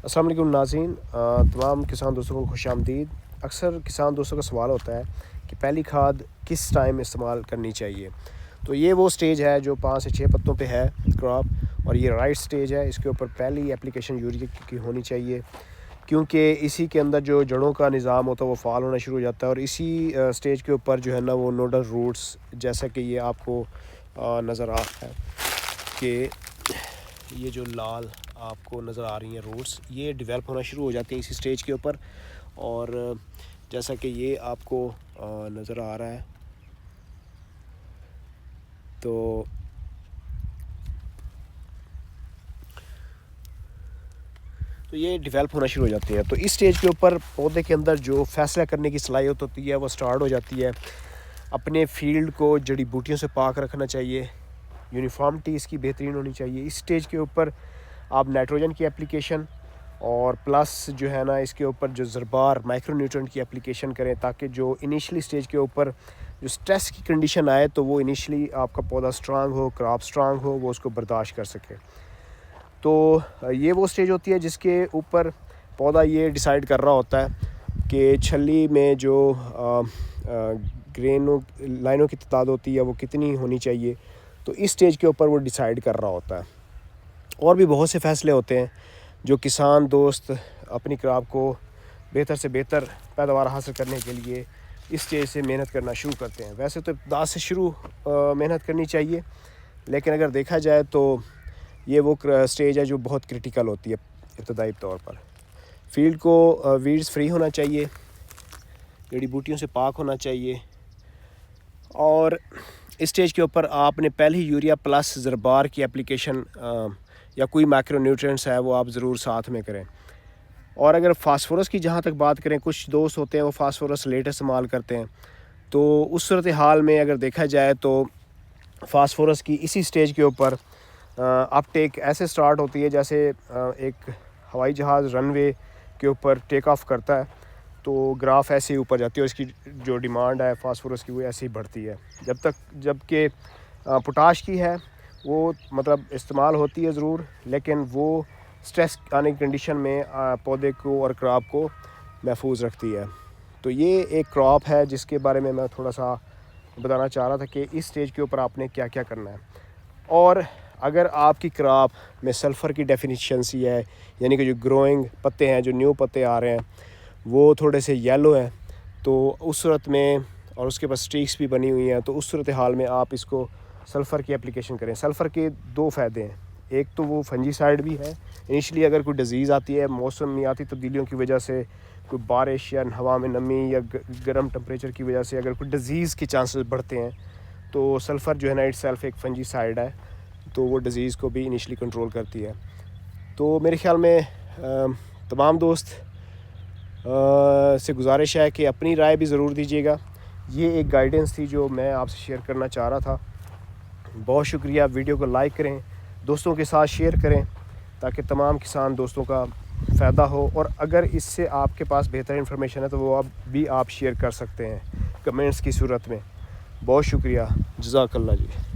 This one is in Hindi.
अस्सलाम वालेकुम नाज़रीन, तमाम किसान दोस्तों को खुशामदीद। अक्सर किसान दोस्तों का सवाल होता है कि पहली खाद किस टाइम इस्तेमाल करनी चाहिए। तो ये वो स्टेज है जो 5 से 6 पत्तों पे है क्रॉप, और ये राइट स्टेज है। इसके ऊपर पहली एप्लीकेशन यूरिया की होनी चाहिए, क्योंकि इसी के अंदर जो जड़ों का निज़ाम होता है वो फ़ाल होना शुरू हो जाता है। और इसी स्टेज के ऊपर जो है ना वो नोडल रूट्स, जैसा कि ये आपको नज़र आ रहा है कि ये जो लाल आपको नज़र आ रही हैं रूट्स, ये डेवलप होना शुरू हो जाती हैं इसी स्टेज के ऊपर। और जैसा कि ये आपको नज़र आ रहा है, तो ये डेवलप होना शुरू हो जाती है। तो इस स्टेज के ऊपर पौधे के अंदर जो फैसला करने की सलाहियत होती है वो स्टार्ट हो जाती है। अपने फील्ड को जड़ी बूटियों से पाक रखना चाहिए, यूनिफॉर्मिटी इसकी बेहतरीन होनी चाहिए। इस स्टेज के ऊपर आप नाइट्रोजन की एप्लीकेशन और प्लस जो है ना इसके ऊपर जो ज़रबार माइक्रोन्यूट्रेंट की एप्लीकेशन करें, ताकि जो इनिशियली स्टेज के ऊपर जो स्ट्रेस की कंडीशन आए तो वो इनिशियली आपका पौधा स्ट्रांग हो, क्रॉप स्ट्रांग हो, वो उसको बर्दाश्त कर सके। तो ये वो स्टेज होती है जिसके ऊपर पौधा ये डिसाइड कर रहा होता है कि छल्ली में जो ग्रेनों लाइनों की तादाद होती है वो कितनी होनी चाहिए। तो इस स्टेज के ऊपर वो डिसाइड कर रहा होता है। और भी बहुत से फ़ैसले होते हैं जो किसान दोस्त अपनी क्रॉप को बेहतर से बेहतर पैदावार हासिल करने के लिए इस स्टेज से मेहनत करना शुरू करते हैं। वैसे तो इब्तिदा से शुरू मेहनत करनी चाहिए, लेकिन अगर देखा जाए तो ये वो स्टेज है जो बहुत क्रिटिकल होती है इब्तदाई तौर पर। फील्ड को वीड्स फ्री होना चाहिए, जड़ी बूटियों से पाक होना चाहिए। और इस स्टेज के ऊपर आपने पहले ही यूरिया प्लस ज़रबार की एप्लीकेशन या कोई माइक्रोन्यूट्रिएंट्स है वो आप ज़रूर साथ में करें। और अगर फास्फोरस की जहाँ तक बात करें, कुछ दोस्त होते हैं वो फास्फोरस लेट इस्तेमाल करते हैं। तो उस सूरत हाल में अगर देखा जाए तो फास्फोरस की इसी स्टेज के ऊपर अपटेक ऐसे स्टार्ट होती है जैसे एक हवाई जहाज़ रनवे के ऊपर टेक ऑफ करता है, तो ग्राफ ऐसे ही ऊपर जाती है और इसकी जो डिमांड है फास्फोरस की वो ऐसे ही बढ़ती है। जबकि पोटाश की है वो मतलब इस्तेमाल होती है ज़रूर, लेकिन वो स्ट्रेस आने की कंडीशन में पौधे को और क्रॉप को महफूज रखती है। तो ये एक क्रॉप है जिसके बारे में मैं थोड़ा सा बताना चाह रहा था कि इस स्टेज के ऊपर आपने क्या क्या करना है। और अगर आपकी क्रॉप में सल्फ़र की डेफिशिएंसी है, यानी कि जो ग्रोइंग पत्ते हैं, जो न्यू पत्ते आ रहे हैं वो थोड़े से येलो हैं, तो उस सूरत में, और उसके पास स्ट्रीक्स भी बनी हुई हैं, तो उस सूरत हाल में आप इसको सल्फ़र की एप्लीकेशन करें। सल्फ़र के दो फ़ायदे हैं, एक तो वो फंजीसाइड भी है। इनिशियली अगर कोई डिज़ीज़ आती है मौसम में आती तब्दीलियों की वजह से, कोई बारिश या हवा में नमी या गर्म टेम्परेचर की वजह से अगर कोई डिज़ीज़ के चांसेस बढ़ते हैं, तो सल्फ़र जो है ना इट सेल्फ एक फंजीसाइड है, तो वो डिज़ीज़ को भी इनिशियली कंट्रोल करती है। तो मेरे ख़्याल में तमाम दोस्त से गुजारिश है कि अपनी राय भी ज़रूर दीजिएगा। ये एक गाइडेंस थी जो मैं आपसे शेयर करना चाह रहा था। बहुत शुक्रिया। वीडियो को लाइक करें, दोस्तों के साथ शेयर करें, ताकि तमाम किसान दोस्तों का फ़ायदा हो। और अगर इससे आपके पास बेहतर इन्फॉर्मेशन है तो वो आप शेयर कर सकते हैं कमेंट्स की सूरत में। बहुत शुक्रिया। जज़ाकल्लाह जी।